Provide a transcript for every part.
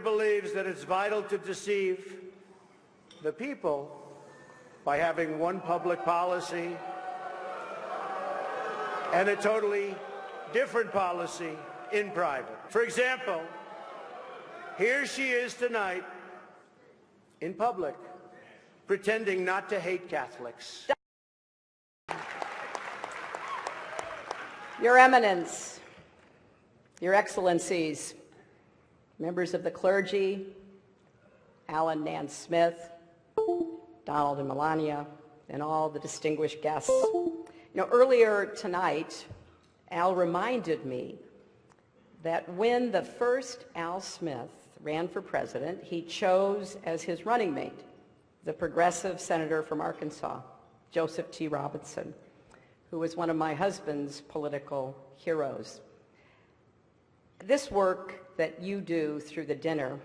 believes that it's vital to deceive the people by having one public policy and a totally different policy in private. For example, here she is tonight in public, pretending not to hate Catholics. Your Eminence, Your Excellencies, members of the clergy, Alan Nance Smith, Donald and Melania, and all the distinguished guests. You know, earlier tonight, Al reminded me that when the first Al Smith ran for president, he chose as his running mate the progressive senator from Arkansas, Joseph T. Robinson, who was one of my husband's political heroes. This work that you do through the dinner,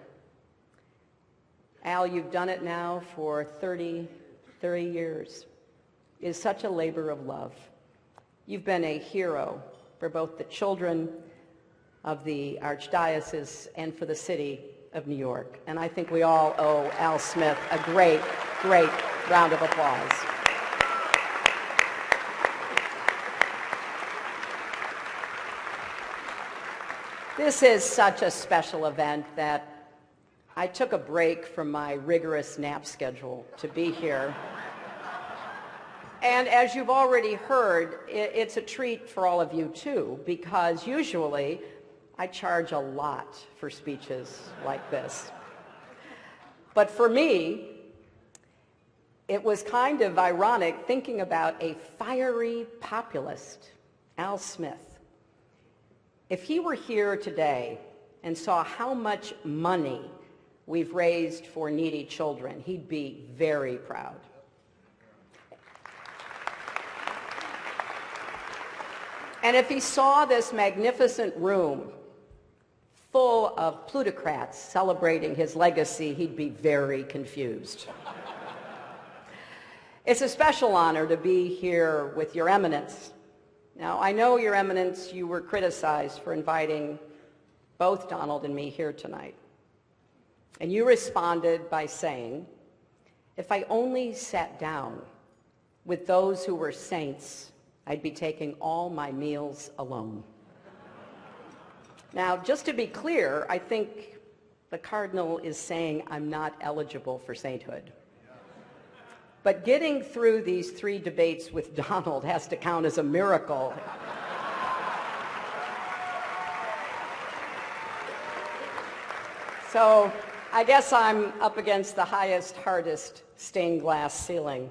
Al, you've done it now for 30 years, is such a labor of love. You've been a hero for both the children of the archdiocese and for the city of New York. And I think we all owe Al Smith a great, great round of applause. This is such a special event that I took a break from my rigorous nap schedule to be here. And as you've already heard, it's a treat for all of you too, because usually I charge a lot for speeches like this. But for me, it was kind of ironic thinking about a fiery populist, Al Smith. If he were here today and saw how much money we've raised for needy children, he'd be very proud. And if he saw this magnificent room full of plutocrats celebrating his legacy, he'd be very confused. It's a special honor to be here with Your Eminence. Now, I know, Your Eminence, you were criticized for inviting both Donald and me here tonight. And you responded by saying, if I only sat down with those who were saints, I'd be taking all my meals alone. Now, just to be clear, I think the Cardinal is saying I'm not eligible for sainthood. But getting through these 3 debates with Donald has to count as a miracle. So I guess I'm up against the highest, hardest stained glass ceiling.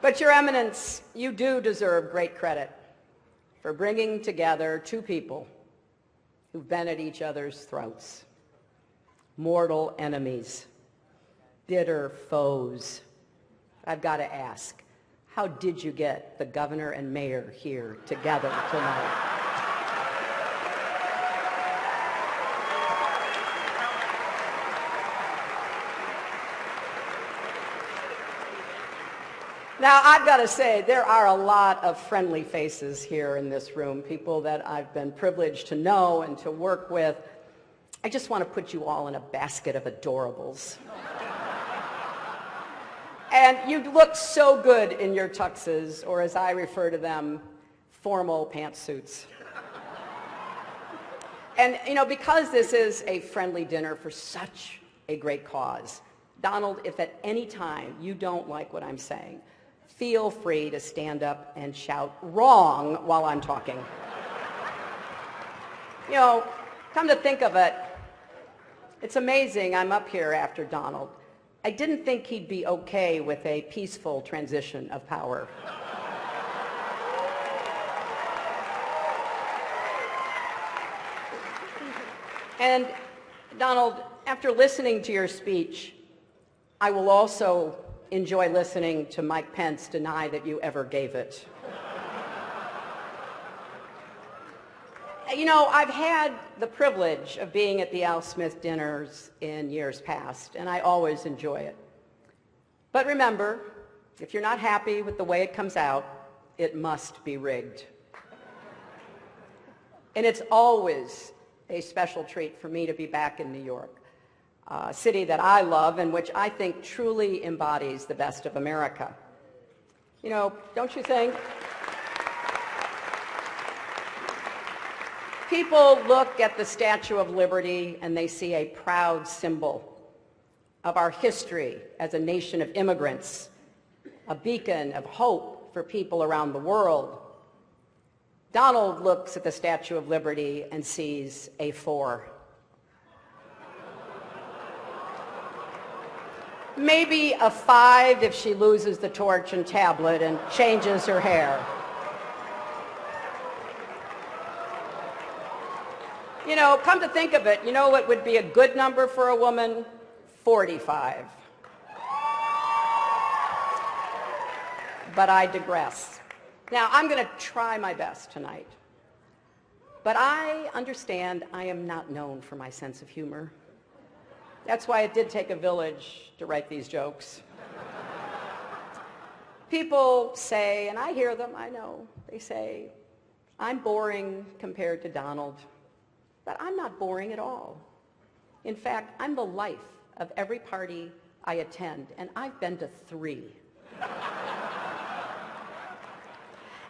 But Your Eminence, you do deserve great credit for bringing together 2 people who've been at each other's throats. Mortal enemies, bitter foes. I've got to ask, how did you get the governor and mayor here together tonight? Now, I've got to say, there are a lot of friendly faces here in this room, people that I've been privileged to know and to work with. I just want to put you all in a basket of adorables. And you look so good in your tuxes, or as I refer to them, formal pantsuits. And, you know, because this is a friendly dinner for such a great cause, Donald, if at any time you don't like what I'm saying, feel free to stand up and shout wrong while I'm talking. You know, come to think of it, it's amazing I'm up here after Donald. I didn't think he'd be okay with a peaceful transition of power. And Donald, after listening to your speech, I will also enjoy listening to Mike Pence deny that you ever gave it. You know, I've had the privilege of being at the Al Smith dinners in years past, and I always enjoy it. But remember, if you're not happy with the way it comes out, it must be rigged. And it's always a special treat for me to be back in New York, a city that I love and which I think truly embodies the best of America. You know, don't you think? People look at the Statue of Liberty and they see a proud symbol of our history as a nation of immigrants, a beacon of hope for people around the world. Donald looks at the Statue of Liberty and sees a 4. Maybe a 5 if she loses the torch and tablet and changes her hair. You know, come to think of it, you know what would be a good number for a woman? 45. But I digress. Now, I'm going to try my best tonight. But I understand I am not known for my sense of humor. That's why it did take a village to write these jokes. People say, and I hear them, I know, they say, I'm boring compared to Donald. But I'm not boring at all. In fact, I'm the life of every party I attend, and I've been to 3.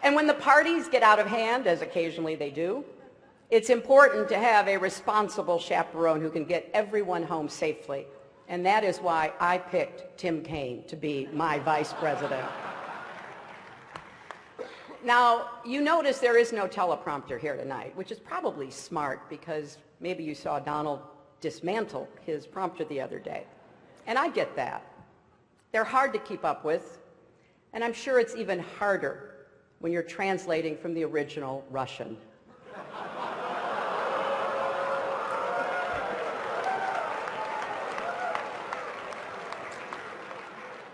And when the parties get out of hand, as occasionally they do, it's important to have a responsible chaperone who can get everyone home safely. And that is why I picked Tim Kaine to be my vice president. Now, you notice there is no teleprompter here tonight, which is probably smart because maybe you saw Donald dismantle his prompter the other day. And I get that. They're hard to keep up with, and I'm sure it's even harder when you're translating from the original Russian.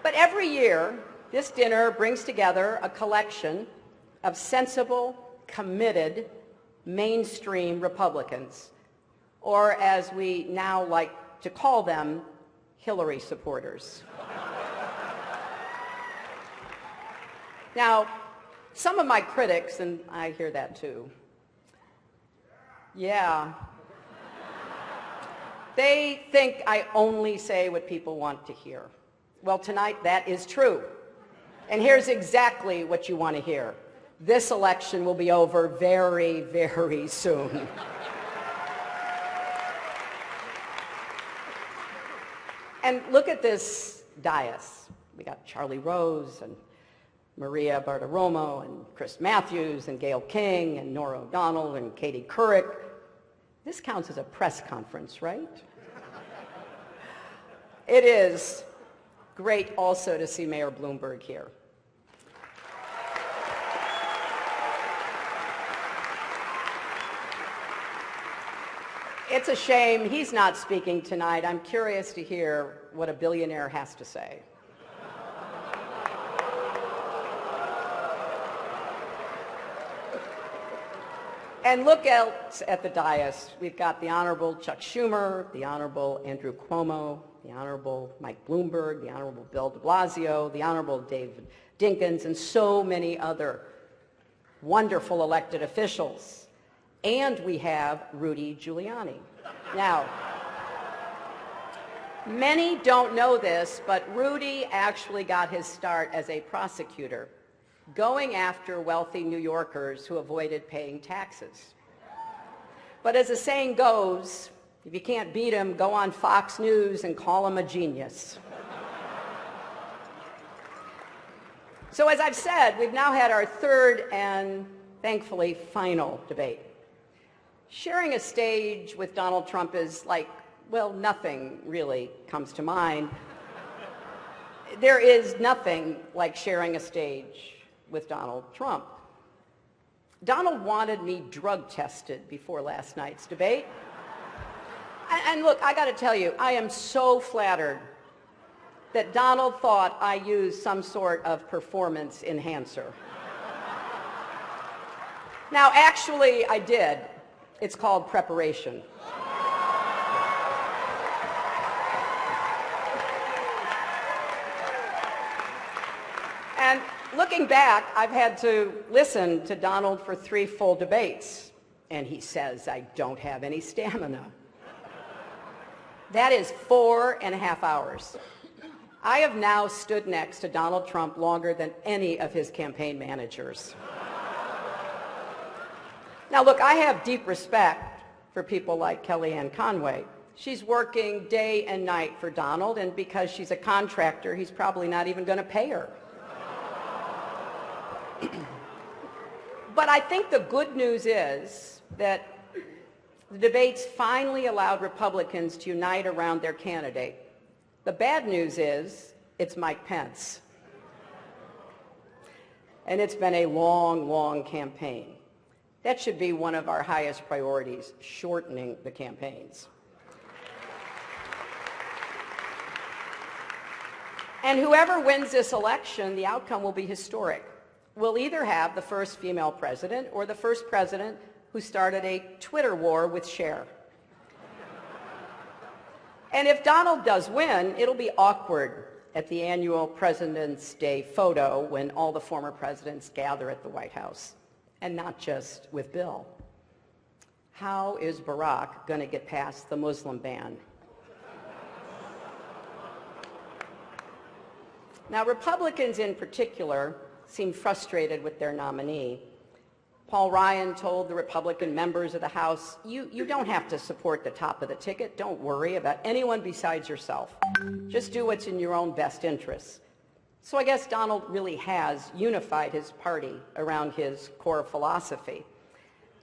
But every year, this dinner brings together a collection of sensible, committed, mainstream Republicans, or as we now like to call them, Hillary supporters. Now, some of my critics, and I hear that too, yeah, they think I only say what people want to hear. Well, tonight that is true. And here's exactly what you want to hear. This election will be over very, very soon. And look at this dais. We got Charlie Rose and Maria Bartiromo and Chris Matthews and Gayle King and Norah O'Donnell and Katie Couric. This counts as a press conference, right? It is great also to see Mayor Bloomberg here. It's a shame he's not speaking tonight. I'm curious to hear what a billionaire has to say. And look else at the dais. We've got the Honorable Chuck Schumer, the Honorable Andrew Cuomo, the Honorable Mike Bloomberg, the Honorable Bill de Blasio, the Honorable David Dinkins, and so many other wonderful elected officials. And we have Rudy Giuliani. Now, many don't know this, but Rudy actually got his start as a prosecutor, going after wealthy New Yorkers who avoided paying taxes. But as the saying goes, if you can't beat him, go on Fox News and call him a genius. So as I've said, we've now had our third and thankfully final debate. Sharing a stage with Donald Trump is like, well, nothing really comes to mind. There is nothing like sharing a stage with Donald Trump. Donald wanted me drug tested before last night's debate. And look, I got to tell you, I am so flattered that Donald thought I used some sort of performance enhancer. Now, actually, I did. It's called preparation. And looking back, I've had to listen to Donald for 3 full debates. and he says, "I don't have any stamina." That is 4.5 hours. I have now stood next to Donald Trump longer than any of his campaign managers. Now look, I have deep respect for people like Kellyanne Conway. She's working day and night for Donald, and because she's a contractor, he's probably not even going to pay her. But I think the good news is that the debates finally allowed Republicans to unite around their candidate. The bad news is it's Mike Pence. And it's been a long, long campaign. That should be one of our highest priorities, shortening the campaigns. And whoever wins this election, the outcome will be historic. We'll either have the first female president or the first president who started a Twitter war with Cher. And if Donald does win, it'll be awkward at the annual President's Day photo when all the former presidents gather at the White House, and not just with Bill. How is Barack going to get past the Muslim ban? Now, Republicans in particular seem frustrated with their nominee. Paul Ryan told the Republican members of the House, you don't have to support the top of the ticket. Don't worry about anyone besides yourself. Just do what's in your own best interests. So I guess Donald really has unified his party around his core philosophy.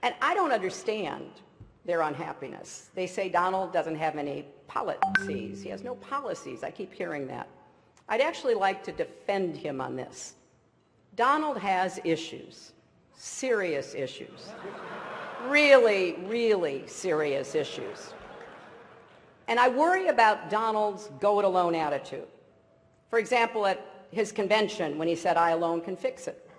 And I don't understand their unhappiness. They say Donald doesn't have any policies. He has no policies. I keep hearing that. I'd actually like to defend him on this. Donald has issues. Serious issues. Really, really serious issues. And I worry about Donald's go-it-alone attitude. For example, at his convention when he said, "I alone can fix it."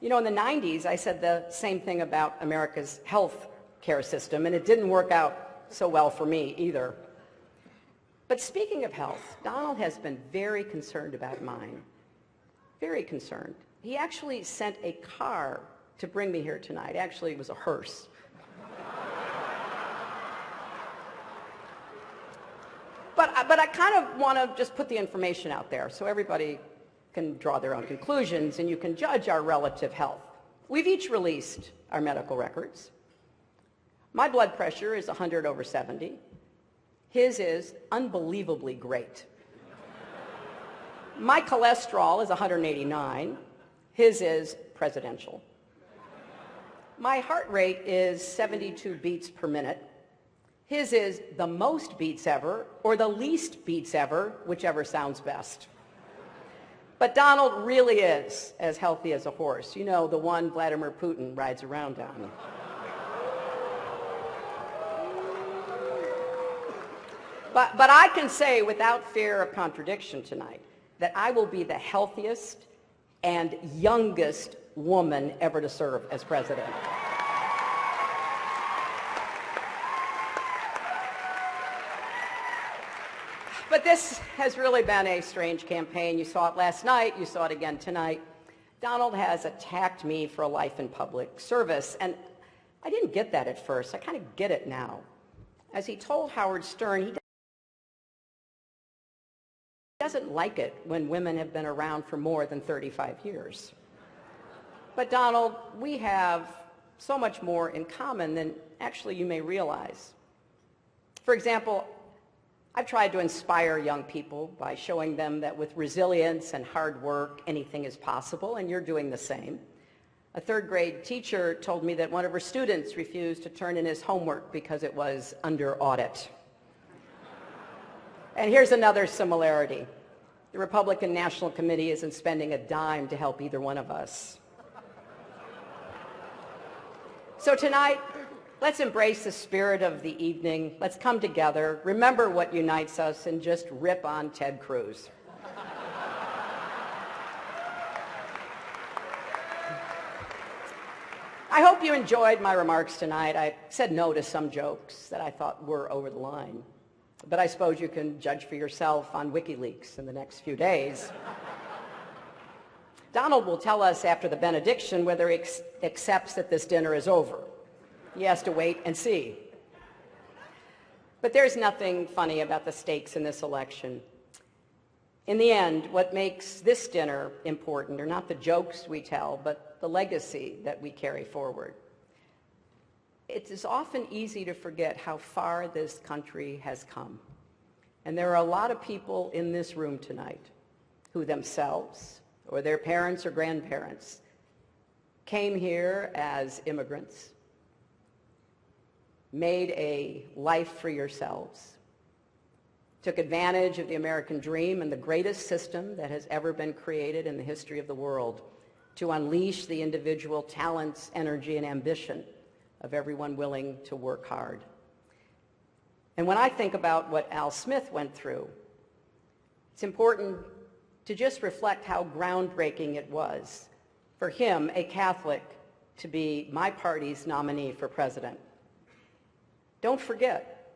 You know, in the 90s, I said the same thing about America's health care system, and it didn't work out so well for me either. But speaking of health, Donald has been very concerned about mine. Very concerned. He actually sent a car to bring me here tonight. Actually, it was a hearse. But I kind of want to just put the information out there so everybody can draw their own conclusions and you can judge our relative health. We've each released our medical records. My blood pressure is 100/70. His is unbelievably great. My cholesterol is 189. His is presidential. My heart rate is 72 beats per minute. His is the most beats ever or the least beats ever, whichever sounds best. But Donald really is as healthy as a horse. You know, the one Vladimir Putin rides around on. But I can say without fear of contradiction tonight that I will be the healthiest and youngest woman ever to serve as president. But this has really been a strange campaign. You saw it last night. You saw it again tonight. Donald has attacked me for a life in public service, and I didn't get that at first. I kind of get it now. As he told Howard Stern, he doesn't like it when women have been around for more than 35 years. But Donald, we have so much more in common than actually you may realize. For example, I've tried to inspire young people by showing them that with resilience and hard work, anything is possible, and you're doing the same. A third-grade teacher told me that one of her students refused to turn in his homework because it was under audit. And here's another similarity. The Republican National Committee isn't spending a dime to help either one of us. So tonight, let's embrace the spirit of the evening. Let's come together, remember what unites us, and just rip on Ted Cruz. I hope you enjoyed my remarks tonight. I said no to some jokes that I thought were over the line. But I suppose you can judge for yourself on WikiLeaks in the next few days. Donald will tell us after the benediction whether he accepts that this dinner is over. He has to wait and see. But there's nothing funny about the stakes in this election. In the end, what makes this dinner important are not the jokes we tell, but the legacy that we carry forward. It is often easy to forget how far this country has come. And there are a lot of people in this room tonight who themselves, or their parents or grandparents, came here as immigrants, made a life for yourselves, took advantage of the American dream and the greatest system that has ever been created in the history of the world to unleash the individual talents, energy, and ambition of everyone willing to work hard. And when I think about what Al Smith went through, it's important to just reflect how groundbreaking it was for him, a Catholic, to be my party's nominee for president. Don't forget,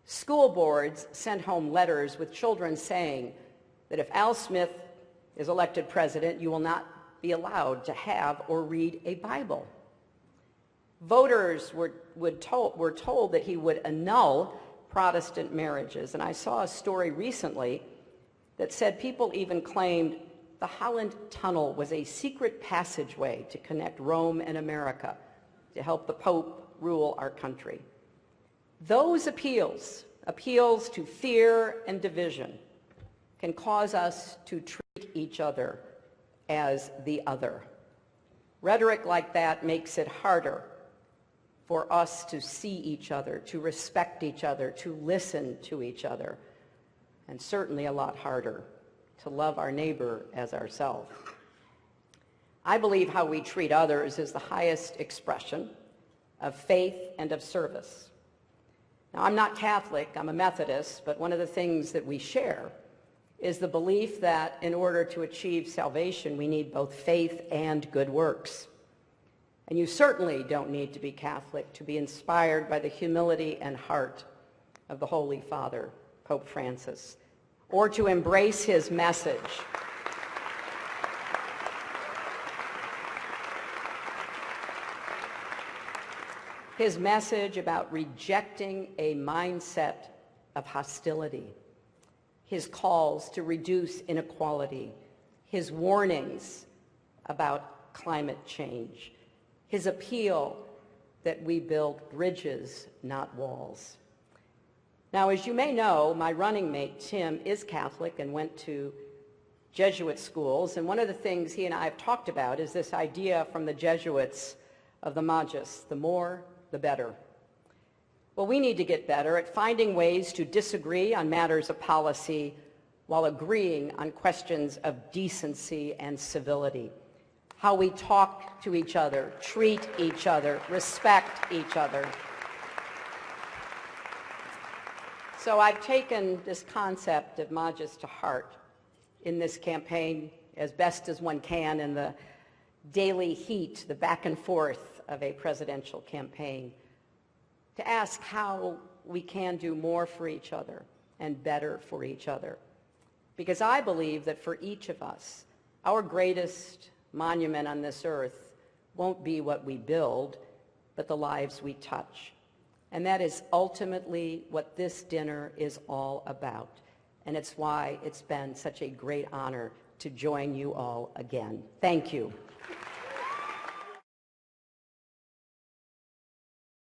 school boards sent home letters with children saying that if Al Smith is elected president, you will not be allowed to have or read a Bible. Voters were told that he would annul Protestant marriages. And I saw a story recently that said people even claimed the Holland Tunnel was a secret passageway to connect Rome and America to help the Pope rule our country. Those appeals to fear and division, can cause us to treat each other as the other. Rhetoric like that makes it harder for us to see each other, to respect each other, to listen to each other, and certainly a lot harder to love our neighbor as ourselves. I believe how we treat others is the highest expression of faith and of service. Now, I'm not Catholic, I'm a Methodist, but one of the things that we share is the belief that in order to achieve salvation, we need both faith and good works. And you certainly don't need to be Catholic to be inspired by the humility and heart of the Holy Father, Pope Francis, or to embrace his message. His message about rejecting a mindset of hostility, his calls to reduce inequality, his warnings about climate change, his appeal that we build bridges, not walls. Now, as you may know, my running mate, Tim, is Catholic and went to Jesuit schools, and one of the things he and I have talked about is this idea from the Jesuits of the Magus, the more, the better. Well, we need to get better at finding ways to disagree on matters of policy while agreeing on questions of decency and civility. How we talk to each other, treat each other, respect each other. So I've taken this concept of Magus to heart in this campaign as best as one can in the daily heat, the back and forth of a presidential campaign, to ask how we can do more for each other and better for each other. Because I believe that for each of us, our greatest monument on this earth won't be what we build, but the lives we touch. And that is ultimately what this dinner is all about. And it's why it's been such a great honor to join you all again. Thank you.